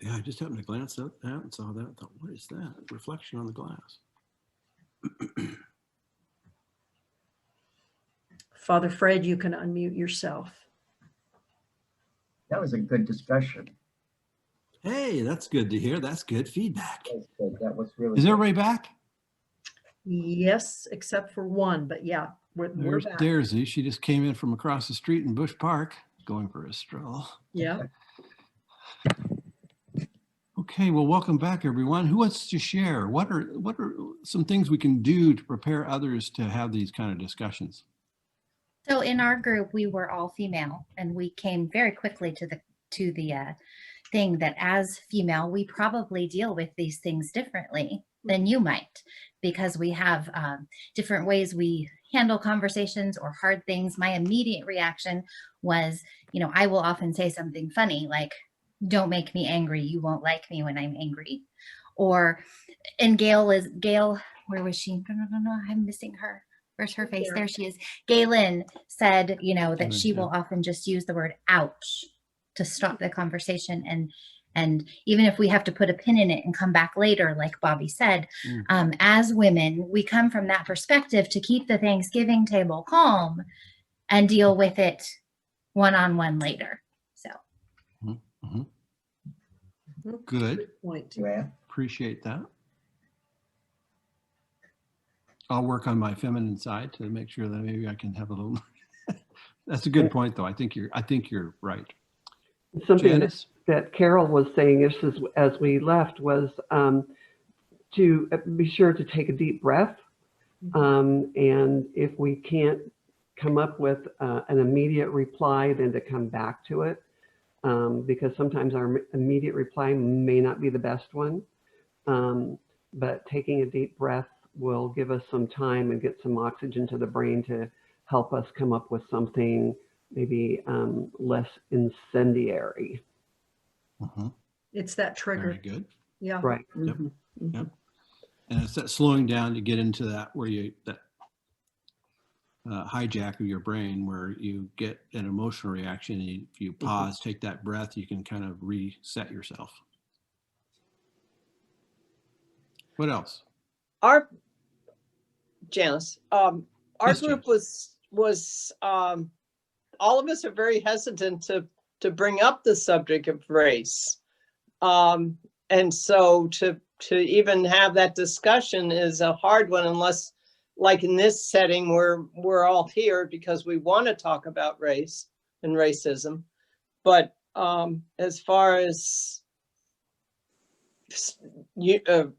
Yeah, I just happened to glance at that and saw that. I thought, what is that? Reflection on the glass. Father Fred, you can unmute yourself. That was a good discussion. Hey, that's good to hear. That's good feedback. That was good. That was really Is good. everybody back? Yes, except for one, but yeah, we're There's back. Daisy. She just came in from across the street in Bush Park, going for a stroll. Yeah. Okay, well, welcome back, everyone. Who wants to share? What are some things we can do to prepare others to have these kind of discussions? So in our group, we were all female, and we came very quickly to the thing that as female, we probably deal with these things differently than you might, because we have different ways we handle conversations or hard things. My immediate reaction was, I will often say something funny like, "Don't make me angry. You won't like me when I'm angry." And Gail, where was she? No, I'm missing her. Where's her face? There she is. Galen said, that she will often just use the word ouch to stop the conversation. And even if we have to put a pin in it and come back later, like Bobby said, as women, we come from that perspective to keep the Thanksgiving table calm and deal with it one-on-one later. So. Mm-hmm. Good point. Yeah. Appreciate that. I'll work on my feminine side to make sure that maybe I can have a little. That's a good point, though. I think you're right. Something that Carol was saying as we left was to be sure to take a deep breath. And if we can't come up with an immediate reply, then to come back to it. Because sometimes our immediate reply may not be the best one. But taking a deep breath will give us some time and get some oxygen to the brain to help us come up with something maybe less incendiary. It's that trigger. Very good. Yeah. Right. Yep. Yep. And it's that slowing down to get into that where that hijack of your brain where you get an emotional reaction and if you pause, take that breath, you can kind of reset yourself. What else? Janice, our Yes, group Janice. was all of us are very hesitant to bring up the subject of race. And so to even have that discussion is a hard one unless, like in this setting, we're all here because we want to talk about race and racism. But as far as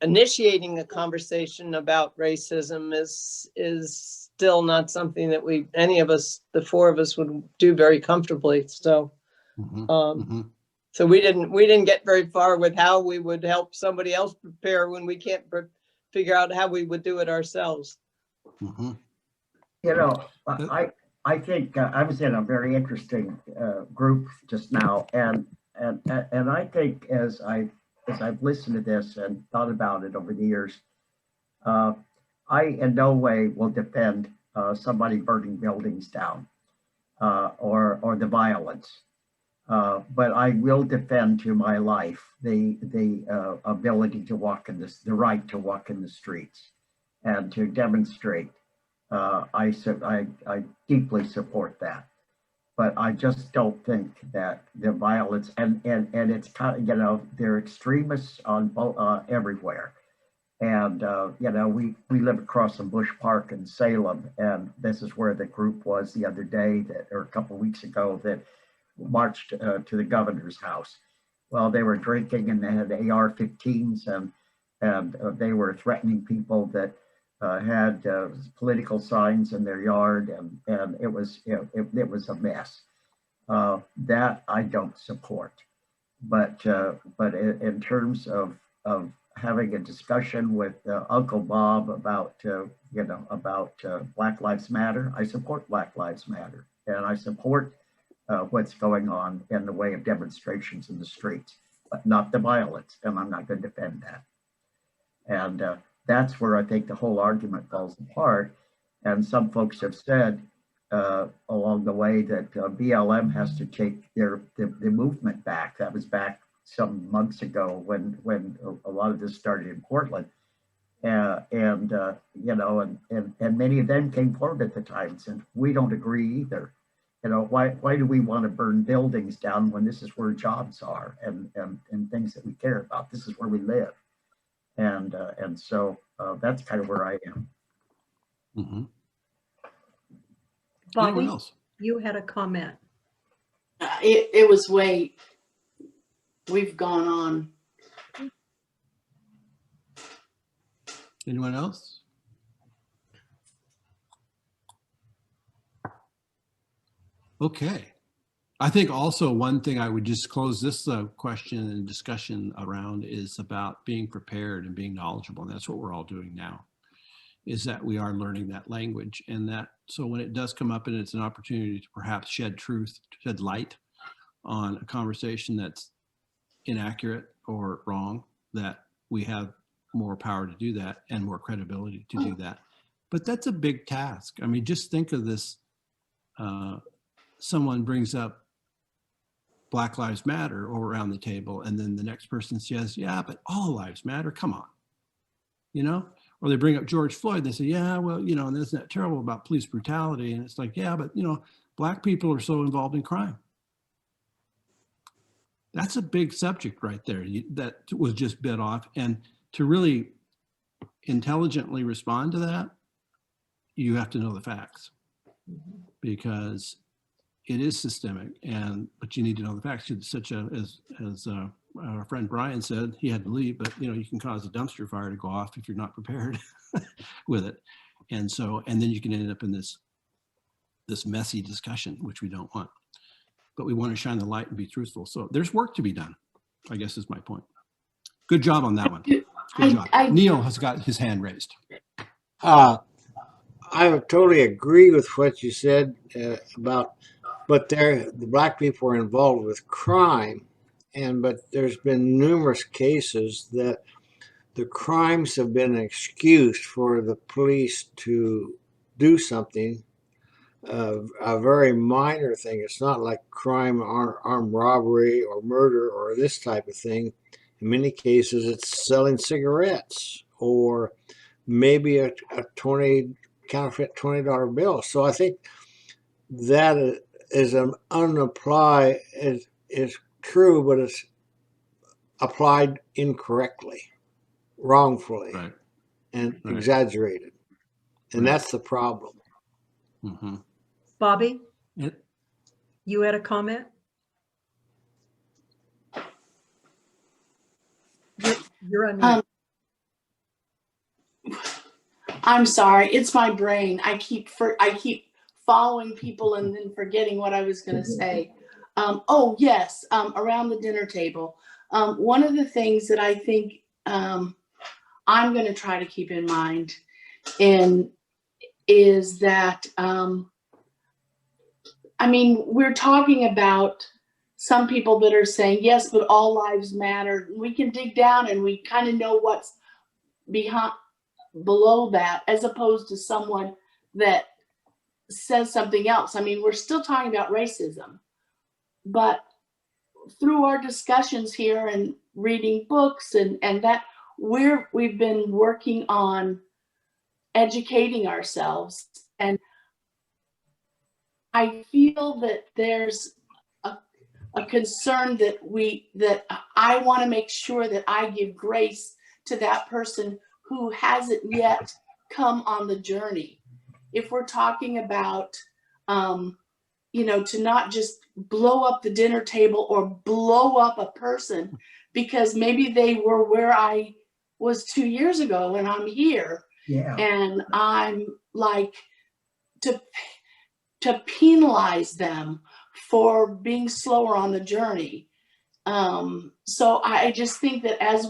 initiating a conversation about racism is still not something that any of us, the four of us, would do very comfortably. So, so we didn't get very far with how we would help somebody else prepare when we can't figure out how we would do it ourselves. I think I was in a very interesting group just now, and I think as I've listened to this and thought about it over the years, I in no way will defend somebody burning buildings down or the violence, but I will defend to my life the ability to walk in the right to walk in the streets and to demonstrate. I deeply support that. But I just don't think that the violence and it's kind of, they're extremists on both everywhere. And we live across from Bush Park in Salem, and this is where the group was the other day or a couple of weeks ago that marched to the governor's house. Well, they were drinking and they had AR-15s and they were threatening people that had political signs in their yard, and it was a mess. That I don't support. But in terms of having a discussion with Uncle Bob about Black Lives Matter, I support Black Lives Matter, and I support what's going on in the way of demonstrations in the streets, but not the violence, and I'm not going to defend that. And that's where I think the whole argument falls apart. And some folks have said along the way that BLM has to take the movement back. That was back some months ago when a lot of this started in Portland. You know, and many of them came forward at the time and said, we don't agree either. You know, why do we want to burn buildings down when this is where jobs are and things that we care about? This is where we live. And so that's kind of where I am. Mm-hmm. Anyone Bobby, else? you had a comment. It was way, we've gone on. Anyone else? Okay. I think also one thing I would just close this question and discussion around is about being prepared and being knowledgeable. And that's what we're all doing now, is that we are learning that language. And that, so when it does come up and it's an opportunity to perhaps shed truth, shed light on a conversation that's inaccurate or wrong, that we have more power to do that and more credibility to do that. But that's a big task. I mean, just think of this. Someone brings up Black Lives Matter over around the table, and then the next person says, yeah, but all lives matter. Come on, you know? Or they bring up George Floyd. They say, yeah, well, you know, and isn't that terrible about police brutality? And it's like, yeah, but, you know, Black people are so involved in crime. That's a big subject right there that was just bit off. And to really intelligently respond to that, you have to know the facts, because it is systemic, but you need to know the facts. Such as our friend Brian said, he had to leave, but you know, you can cause a dumpster fire to go off if you're not prepared with it. And so, and then you can end up in this messy discussion, which we don't want, but we want to shine the light and be truthful. So there's work to be done, I guess is my point. Good job on that one. Good job. Neil has got his hand raised. I would totally agree with what you said about, but the Black people are involved with crime, but there's been numerous cases that the crimes have been an excuse for the police to do something, a very minor thing. It's not like crime, armed robbery or murder or this type of thing. In many cases, it's selling cigarettes or maybe a counterfeit $20 bill. So I think that is an unapply is true, but it's applied incorrectly, wrongfully, Right. and Right. exaggerated. And Right. that's the problem. Mm-hmm. Bobby, you had a comment? You're on. I'm sorry, it's my brain. I keep following people and then forgetting what I was going to say. Oh yes, around the dinner table. One of the things that I think I'm going to try to keep in mind is that I mean, we're talking about some people that are saying yes, but all lives matter. We can dig down and we kind of know what's below that, as opposed to someone that says something else. I mean, we're still talking about racism, but through our discussions here and reading books and that, we've been working on educating ourselves. And I feel that there's a concern that I want to make sure that I give grace to that person who hasn't yet come on the journey. If we're talking about, you know, to not just blow up the dinner table or blow up a person because maybe they were where I was 2 years ago and I'm here. Yeah. And I'm like, to penalize them for being slower on the journey. So I just think that as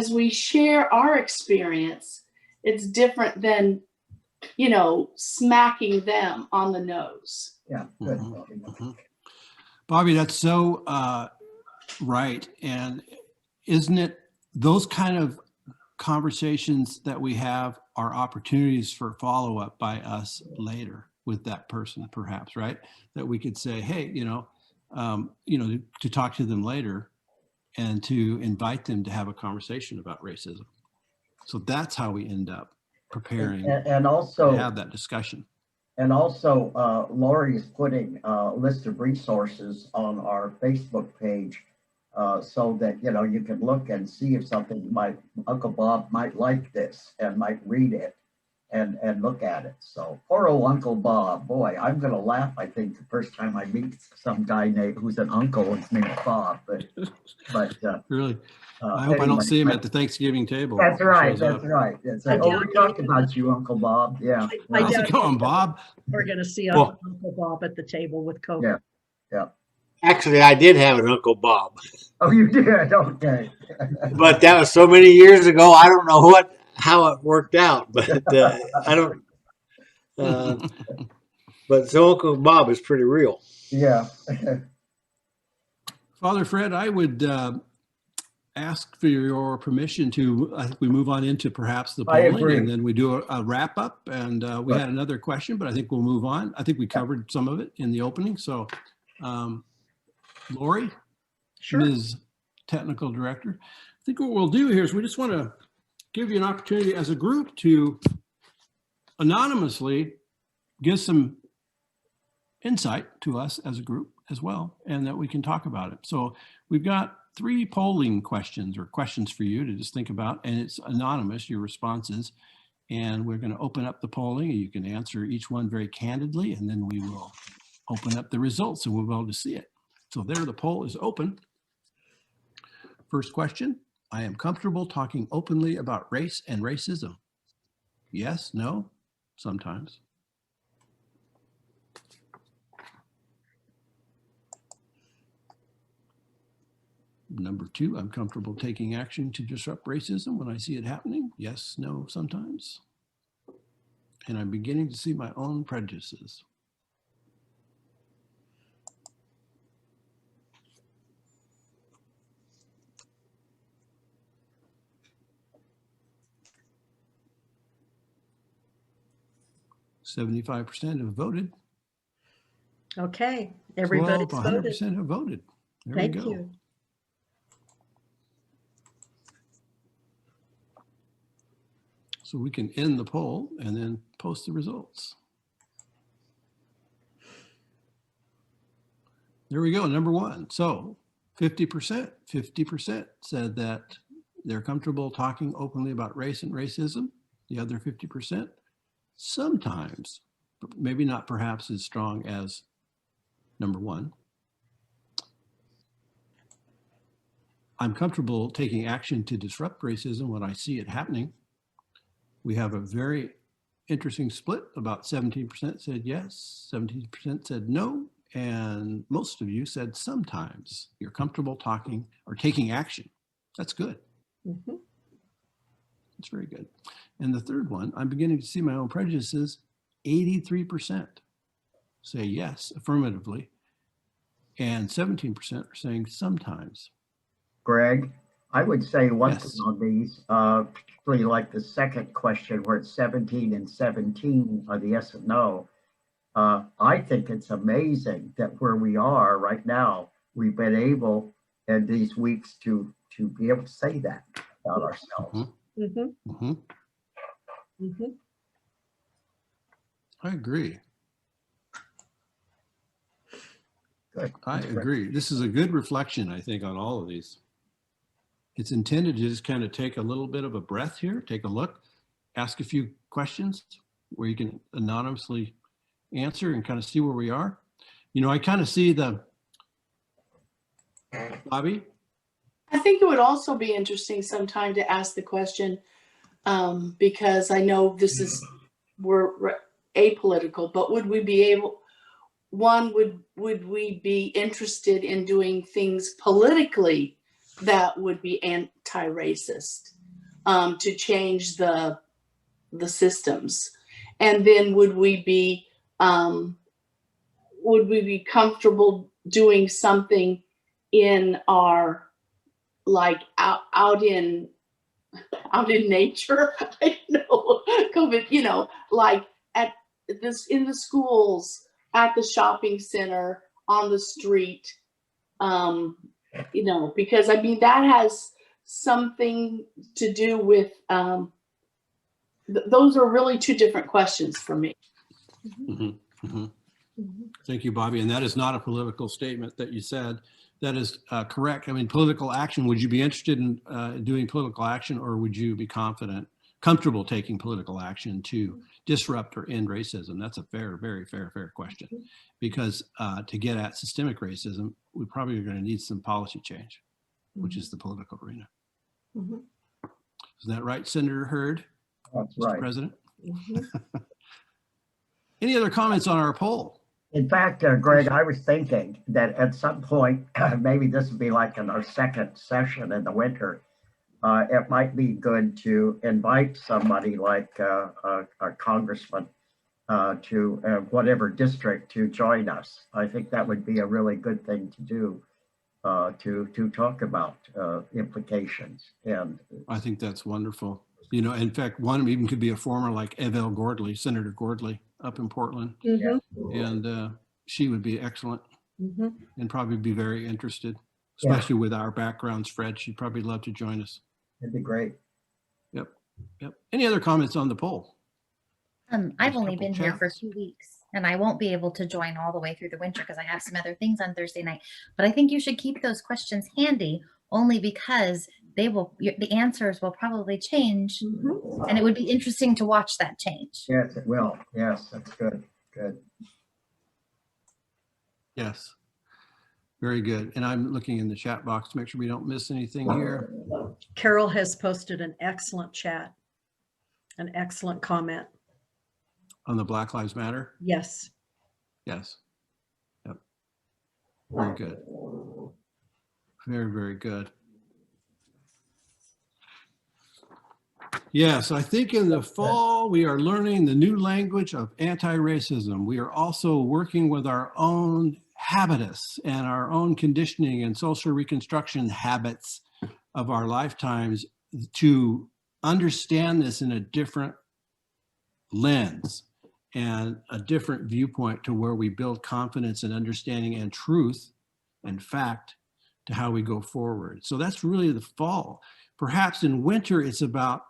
we share our experience, it's different than, you know, smacking them on the nose. yeah, good. Mm-hmm. Bobby, that's so right. And isn't it those kind of conversations that we have are opportunities for follow-up by us later with that person, perhaps, right? That we could say, hey, to talk to them later and to invite them to have a conversation about racism. So that's how we end up preparing And to also, have that discussion. Lori is putting a list of resources on our Facebook page, so that, you know, you can look and see if something Uncle Bob might like this and might read it and look at it. So poor old Uncle Bob, boy, I'm gonna laugh, I think, the first time I meet some guy who's an uncle, his name's Bob, but Really, I hope I don't anyway, see him at the Thanksgiving table. That's when he right, shows that's up. right. That's I right. Oh, doubt we talked about you, Uncle Bob, yeah. I How's doubt it going, Bob? we're gonna see Well- Uncle Bob at the table with Coke. Yeah. Actually, I did have an Uncle Bob, Oh, you did, okay. but that was so many years ago. I don't know how it worked out, but I don't. But so Uncle Bob is pretty real. Yeah. Father Fred, I would ask for your permission to, I think we move on into perhaps the I polling, agree. and then we do a wrap up. And we Right. had another question, but I think we'll move on. I think we covered some of it in the opening. So, Lori, Sure. Ms. Technical Director, I think what we'll do here is we just want to give you an opportunity as a group to anonymously give some insight to us as a group as well, and that we can talk about it. So we've got 3 polling questions or questions for you to just think about, and it's anonymous, your responses. And we're going to open up the polling, and you can answer each one very candidly, and then we will open up the results and we'll be able to see it. So there, the poll is open. First question, I am comfortable talking openly about race and racism. Yes, no, sometimes. Number 2, I'm comfortable taking action to disrupt racism when I see it happening. Yes, no, sometimes. And I'm beginning to see my own prejudices. %75% have voted. Okay, everybody's voted. 100% have voted. There Thank we go. you. So we can end the poll and then post the results. There we go, number 1. So 50% said that they're comfortable talking openly about race and racism. The other 50%, sometimes, but maybe not perhaps as strong as number 1. I'm comfortable taking action to disrupt racism when I see it happening. We have a very interesting split. About 17% said yes, 17% said no, and most of you said sometimes you're comfortable talking or taking action. That's good. Mhm. That's very good. And the third one, I'm beginning to see my own prejudices. 83% say yes, affirmatively, and 17% are saying sometimes. Greg, I would say one Yes. thing on these, particularly like the second question where it's 17 and 17 are the yes and no. I think it's amazing that where we are right now, we've been able in these weeks to be able to say that about ourselves. Mhm. Mhm. Mhm. I agree. Good. I That's great. agree. This is a good reflection, I think, on all of these. It's intended to just kind of take a little bit of a breath here, take a look, ask a few questions where you can anonymously answer and kind of see where we are. You know, I kind of see Bobby. I think it would also be interesting sometime to ask the question, because I know we're apolitical, but would we be able, would we be interested in doing things politically that would be anti-racist, to change the systems? And then would we be comfortable doing something in our, like out in nature? I know, COVID, you know, like at this, in the schools, at the shopping center, on the street, you know, because I mean, that has something to do with, those are really two different questions for me. Mhm, mhm. Mhm. Thank you, Bobby. And that is not a political statement that you said. That is correct. I mean, political action, would you be interested in doing political action, or would you be comfortable taking political action to disrupt or end racism? That's a very fair question. Because to get at systemic racism, we probably are going to need some policy change, which is the political arena. Mhm. Is that right, Senator Hurd, That's Mr. right. President? Mhm. Any other comments on our poll? In fact, Greg, I was thinking that at some point, maybe this would be like in our second session in the winter, it might be good to invite somebody like a congressman to whatever district to join us. I think that would be a really good thing to do, to talk about implications. And I think that's wonderful. You know, in fact, one even could be a former like Evel Gordley, Senator Gordley up in Portland. Mhm. And she would be excellent Mhm. and probably be very interested, Yeah. especially with our backgrounds, Fred. She'd probably love to join us. it'd be great. Yep. Any other comments on the poll? I've There's a only couple been here for chats. 2 weeks and I won't be able to join all the way through the winter because I have some other things on Thursday night. But I think you should keep those questions handy only because the answers will probably change, Mhm. and it would be interesting to watch that change. Yes, it will. Yes, that's good. Good. Yes. Very good. And I'm looking in the chat box to make sure we don't miss anything here. Carol has posted an excellent chat, an excellent comment. On the Black Lives Matter? Yes. Yes. Yep. Very good. Very good. Yes, I think in the fall, we are learning the new language of anti-racism. We are also working with our own habitus and our own conditioning and social reconstruction habits of our lifetimes to understand this in a different lens and a different viewpoint to where we build confidence and understanding and truth and fact to how we go forward. So that's really the fall. Perhaps in winter, it's about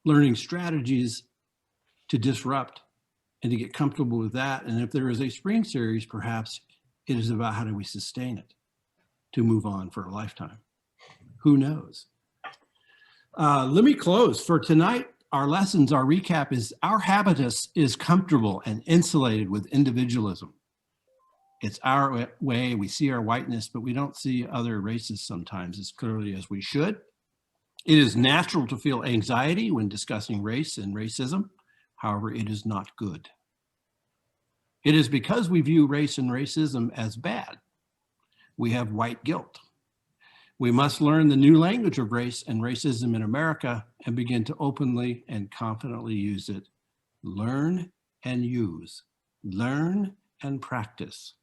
learning strategies to disrupt and to get comfortable with that. And if there is a spring series, perhaps it is about how do we sustain it to move on for a lifetime. Who knows? Let me close. For tonight, our lessons, our recap is our habitus is comfortable and insulated with individualism. It's our way. We see our whiteness, but we don't see other races sometimes as clearly as we should. It is natural to feel anxiety when discussing race and racism. However, it is not good. It is because we view race and racism as bad. We have white guilt. We must learn the new language of race and racism in America and begin to openly and confidently use it. Learn and use. Learn and practice.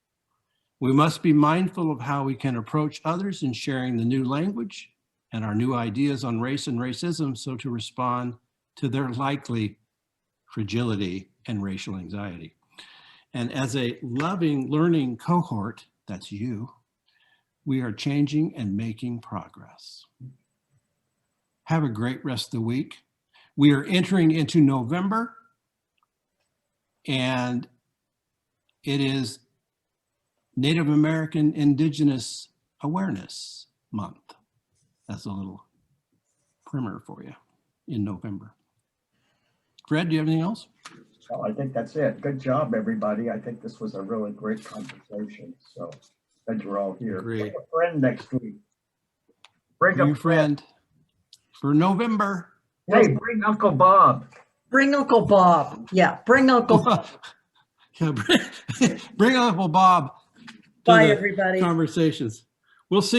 We must be mindful of how we can approach others in sharing the new language and our new ideas on race and racism so to respond to their likely fragility and racial anxiety. And as a loving learning cohort, that's you, we are changing and making progress. Have a great rest of the week. We are entering into November, and it is Native American Indigenous Awareness Month. That's a little primer for you in November. Fred, do you have anything else? Well, I think that's it. Good job, everybody. I think this was a really great conversation. So glad you're all here. Agree. Bring a friend next week. Bring Your a friend for November. Hey, bring Uncle Bob. Bring Uncle Bob. Yeah, bring Uncle Bob. Yeah, bring Uncle Bob to Bye, the everybody. conversations. We'll see.